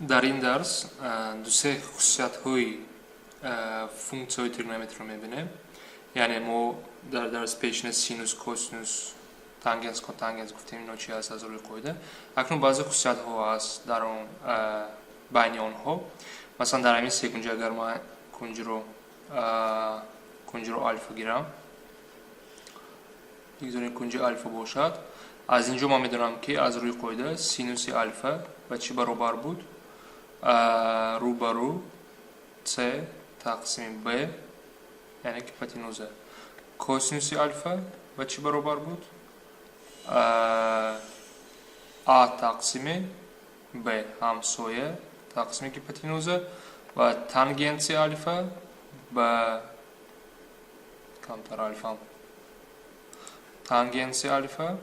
در این درس دو سه خصوصیت های فونکسیون تریگونومتری رو میبینیم. یعنی ما در درس پیشین سینوس، کوسینوس، تانگنس، کوتانگنس گفتیم اینا چی هست از روی قاعده. اکنون بعضی خصوصیت ها هست در اون بین آنها. مثلا در همین سه کنج اگر ما کنج رو الفا گیرم، یک کنج الفا باشد، از اینجا ما میدونم که از روی قاعده سینوس الفا و چی برابر بود؟ رو بر رو C تقسیم B یعنی که هیپوتنوزه. کوسینوس الفا و چی برابر بود؟ A تقسیم B همسایه تقسیم هیپوتنوزه و تانگنس الفا با کمتر الفا تانگنس الفا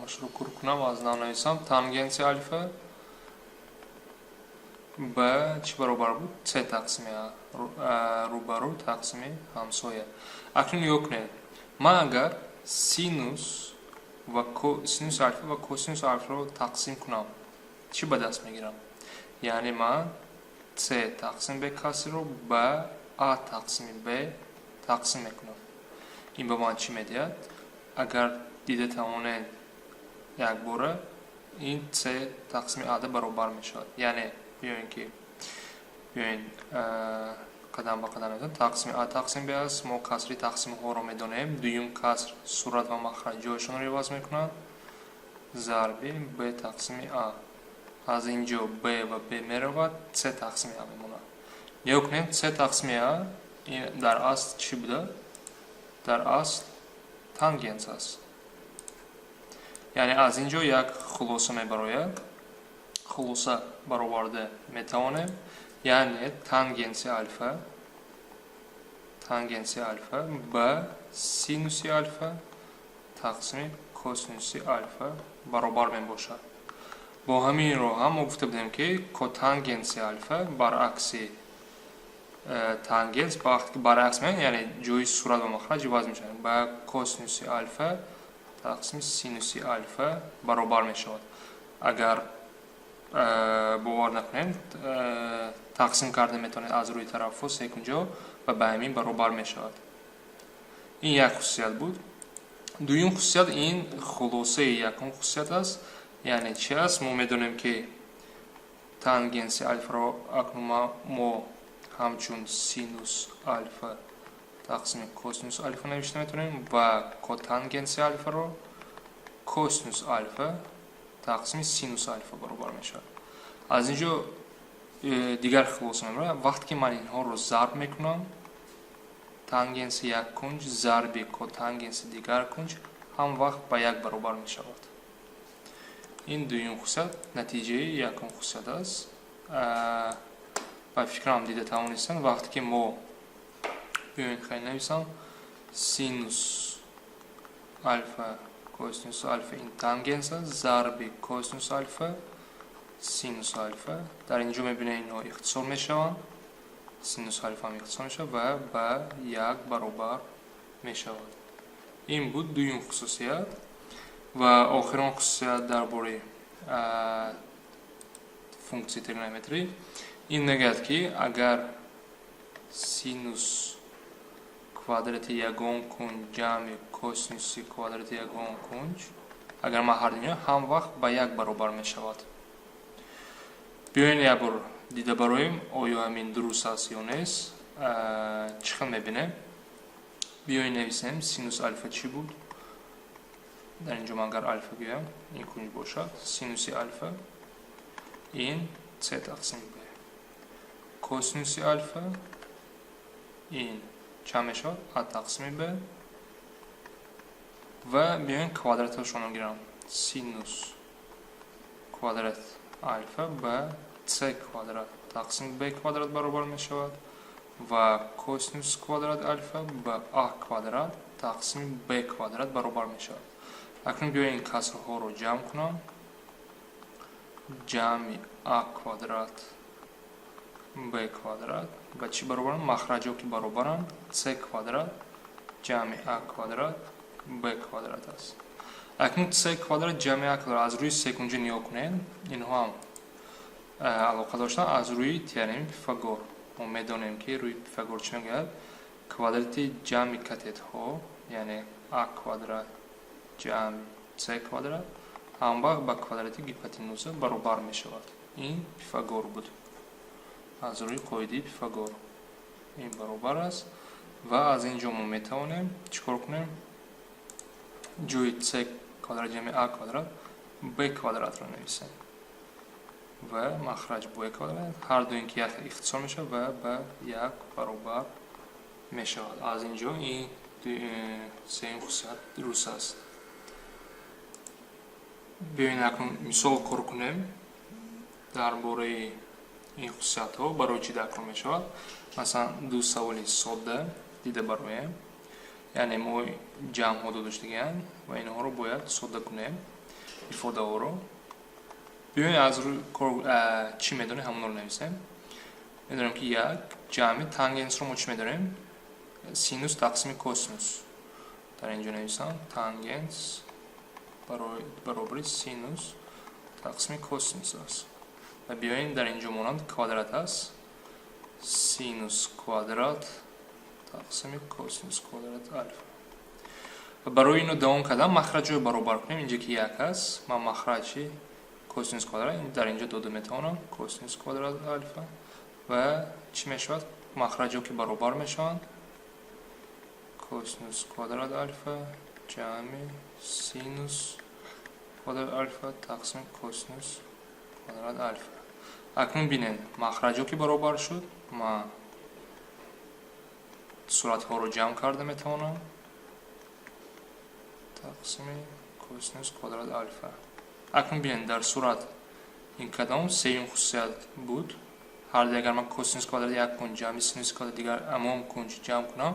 شروع کنم از نام نویسم. تانگنس الفا با چی برابر بود؟ C تقسیم روبرو تقسیم همسایه. اکنون نگاه کنید، من اگر سینوس الفا و کوسینوس الفا رو تقسیم کنم چی به دست میگیرم؟ یعنی من C تقسیم به کسی رو با A تقسیم به تقسیم میکنم. این به من چی میدهد؟ اگر دیده توانید یک باره این C تقسیم A برابر میشود. یعنی بیاین قدم به قدم میدونیم. تقسیم A تقسیم B است. ما کسری تقسیم ها رو میدونیم. دویم کسر صورت و مخرج جایشون رو عوض میکنند. ضرب B تقسیم A. از اینجا B و B میرود C تقسیم A میمونه. نگاه کنیم C تقسیم A این در اصل چی بوده؟ در اصل تانگنس است. یعنی از اینجا یک خلاصه میبراید. خلاصه برآورده میتوانیم یعنی تانگنس الفا با سینوس الفا تقسیم کوسینوس الفا برابر می باشد. با همین رو هم ما گفته بودیم که کوتانگنس الفا برعکس تانگنس وقتی که برعکس میشه یعنی جای صورت و مخرج عوض میشه با کوسینوس الفا تقسیم سینوس الفا برابر می شود. اگر باور نکنید تقسیم کرده میتونید از روی طرف و سه کنجا و به همین برابر میشود. این یک خصوصیت بود. دویم خصوصیت این خلاصه یکم خصوصیت است. یعنی چی است؟ ما میدونیم که تانگنس الفا رو اکنون ما همچون سینوس الفا تقسیم کوسینوس الفا نوشته میتونیم و کوتانگنس الفا رو کوسینوس الفا تقسیم سینوس الفا برابر میشه. از اینجا دیگر خلاصه میبره. وقتی که من اینها رو ضرب میکنم تانگنس یک کنج ضرب کوتانگنس دیگر کنج هم وقت با یک برابر میشود. این دویم خصوصیت نتیجه یکم خصوصیت است. با فکرم دیده توانستن وقتی که ما بیاین خیلی نویسم سینوس الفا کوسینوس الفا این تانگنس است ضرب کوسینوس الفا سینوس الفا. در اینجا میبینید اینا اختصار میشوند. سینوس الفا هم اختصار میشه و با یک برابر میشود. این بود دویم خصوصیت. و آخرین خصوصیت درباره فونکسی تریگونومتری این میگه که اگر سینوس کوادرات یگان کنج جمع کوسینوس کوادرات یگان کنج اگر ما هر دنیا هم وقت با یک برابر می شود. بیاین یک بار دیده برایم آیا همین درست است یا نیست. چخم میبینیم. بیاین نویسیم سینوس الفا چی بود؟ در اینجا من اگر الفا بیایم این کنج باشد سینوس الفا این C تقسیم B کوسینوس الفا این چه میشود؟ A تقسیم B و بیاین کوادراتشون رو گیرم. سینوس کوادرات الفا با C کوادرات تقسیم B کوادرات برابر می شود و کوسینوس کوادرات الفا با A کوادرات تقسیم B کوادرات برابر می شود. اکنون بیاین این کسرها رو جمع کنم. جمع A کوادرات B کوادرات با چی برابرن؟ مخرج ها که برابرن C کوادرات جمع A کوادرات B کوادرات است. اکنون C کوادرات جمع A کوادرات از روی سه کنجه نیا کنید. اینها هم علاقه داشتن از روی تئورم پیثاگور ما میدونیم که روی پیثاگور چی میگه کвадрати جمع کتت‌ها یعنی a کвадрат جمع c کвадрат همراه با کвадрати гипотенуза برابر میشود. این پیثاگور بود از روی قاعده پیثاگور این برابر است و از اینجا ما میتوانیم چیکار کنیم جای c کвадрат جمع a کвадрат b کвадрат رو نویسیم و مخرج b کвадрат هر دو این که یک اختصار میشه و به یک برابر میشود. از اینجا این سوم خصوصیت درست است. بیاین اکنون مثال کار کنیم درباره این خصوصیت ها برای چی دکار میشود. مثلا دو سوالی ساده دیده برایم یعنی ما جمع ها داشتیم و اینها رو باید ساده کنیم ifade ها رو. بیاین از روی چی میدونیم همون رو نویسیم. میدونیم که یک جمع تانگنس رو ما چی میدونیم سینوس تقسیم کوسینوس در اینجا نویسم تانگنس برابر سینوس تقسیم کوسینوس است و بیاین در اینجا مانند کوادرات است سینوس کوادرات تقسیم کوسینوس کوادرات الفا و برای اینو دوام کردم مخرج رو برابر کنیم. اینجا که یک است من مخرج کوسینوس کوادرات در اینجا داده میتونم کوسینوس کوادرات الفا و چی میشود مخرج ها که برابر میشوند کوسینوس کوادرات الفا جمع سینوس کوادرات الفا تقسیم کوسینوس کوادرات الفا. اکنون بینید مخرج ها که برابر شد ما صورت ها رو جمع کرده میتونم تقسیم کوسینوس کوادرات الفا. اکنون بینید در صورت این کدام سوم خصوصیت بود هر دیگر من کوسینوس کوادرات یک کنج جمع سینوس کوادرات دیگر امام کنج جمع کنم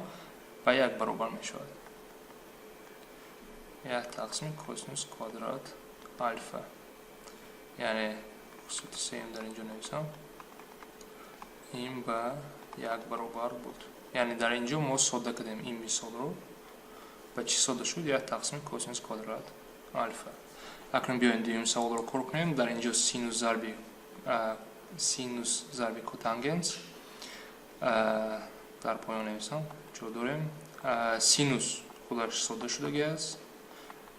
و یک برابر می شود یک تقسیم کوسینوس کوادرات الفا یعنی خصوصیت سوم در اینجا نویسم این با یک برابر بود یعنی در اینجا ما ساده کردیم این مثال رو و چی ساده شد یک تقسیم کوسینوس کوادرات الفا. اکنون بیاین دوم سوال رو کار کنیم. در اینجا سینوس ضرب کوتانگنس در پایان نویسم چون داریم سینوس خودش ساده شده است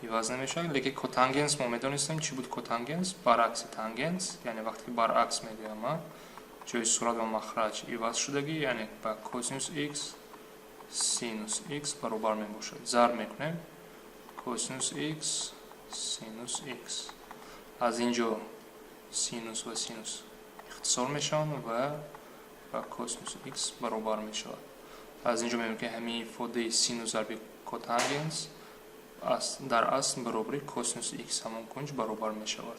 عوض نمیشه لیکن کوتانگنس ما میدونستیم چی بود کوتانگنس برعکس تانگنس یعنی وقتی که برعکس میگیم ما جای صورت و مخرج عوض شدگی یعنی با کوسینوس x سینوس x برابر میباشد ضرب میکنیم کوسینوس x سینوس x از اینجا سینوس و سینوس اختصار میشن و با کوسینوس x برابر میشود. از اینجا میبینیم که همین ifade سینوس ضرب کوتانگنس در اصل برابر کوسینوس x همون کنج برابر میشود.